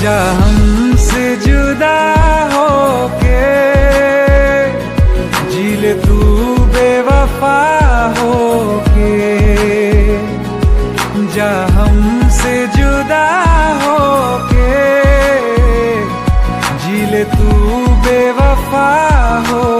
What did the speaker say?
जा हमसे जुदा होके, जी ले तू बेवफा होके। जा हमसे जुदा होके, जी ले तू बेवफा हो।